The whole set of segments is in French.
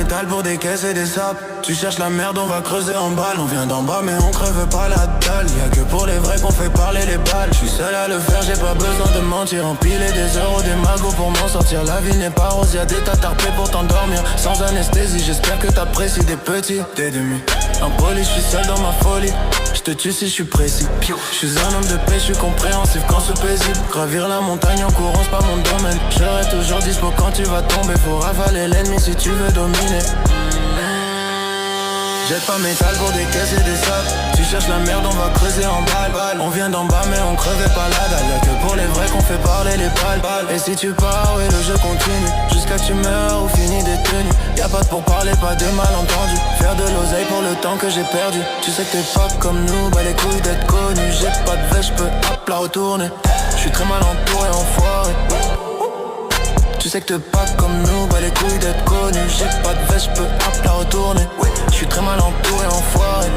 métal pour des caisses et des sapes. Tu cherches la merde, on va creuser en balle. On vient d'en bas mais on crève pas la dalle. Y'a que pour les vrais qu'on fait parler les balles. J'suis seul à le faire, j'ai pas besoin de mentir. Empiler des euros, des magots pour m'en sortir. La vie n'est pas rose, y'a des tatarpés pour t'endormir. Sans anesthésie, j'espère que t'apprécies des petits, des demi. Impoli, j'suis seul dans ma folie. J'te tue si j'suis précis. J'suis un homme de paix, j'suis compréhensif quand c'est paisible. Gravir la montagne en courant, c'est pas mon domaine. Je reste toujours dispo quand tu vas tomber. Faut ravaler l'ennemi si tu veux dominer. Jette pas métal pour des caisses et des sables. Tu cherches la merde, on va creuser en balle. On vient d'en bas mais on crevait pas la dalle. Y'a que pour les vrais qu'on fait parler les balles. Et si tu pars, ouais le jeu continue. Jusqu'à que tu meurs ou finis détenu. Y'a pas de pourparler, pas de malentendu. Faire de l'oseille pour le temps que j'ai perdu. Tu sais que t'es pas comme nous, bah les couilles d'être connu. J'ai pas de veste, j'peux hop la retourner. J'suis très mal entouré, enfoiré. Tu sais que t'es pas comme nous, bah les couilles d'être connu. J'ai pas de veste, j'peux hop la retourner. J'suis très mal entouré, enfoiré.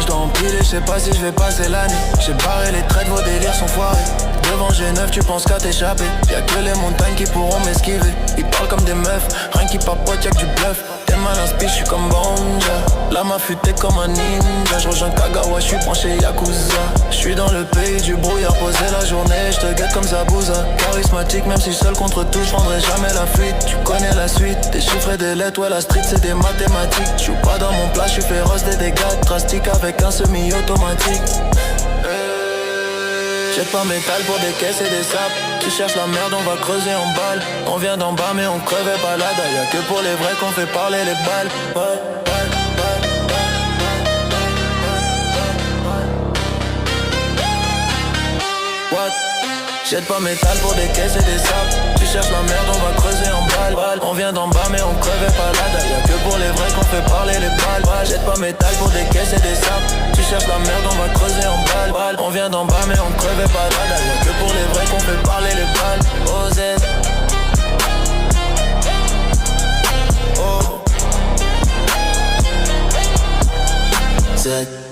J'dois empiler, j'sais pas si j'vais passer l'année. J'ai barré les traits, vos délires sont foirés. Devant G9, tu penses qu'à t'échapper. Y'a que les montagnes qui pourront m'esquiver. Ils parlent comme des meufs, rien qui papote, y'a que du bluff. T'es mal inspiré, j'suis comme Bonja. La mafia t'es comme un ninja. J'rejoins Kagawa, j'suis branché Yakuza. J'suis dans le pays du brouillard, posé la journée. J'te guette comme Zabuza. Charismatique, même si seul contre tout, j'prendrai jamais la fuite. Tu connais la suite, des chiffres et des lettres. Ouais, la street c'est des mathématiques. J'joue pas dans mon plat, j'suis féroce, des dégâts drastiques avec un semi-automatique. Jette pas métal pour des caisses et des sapes. Tu cherches la merde, on va creuser en balle. On vient d'en bas mais on crevait pas la dalle. Y'a que pour les vrais qu'on fait parler les balles. What? Jette pas métal pour des caisses et des sapes. Tu cherches la merde, on va creuser en balle. On vient d'en bas mais on crevait pas la dalle. Y'a que pour les vrais qu'on fait parler les balles. Jette pas métal pour des caisses et des sapes. Tu cherches la merde, on va creuser en balle. On vient d'en bas mais on crevait pas la dalle. Y'a que pour les vrais qu'on fait parler les balles. OZ. Oh. Z.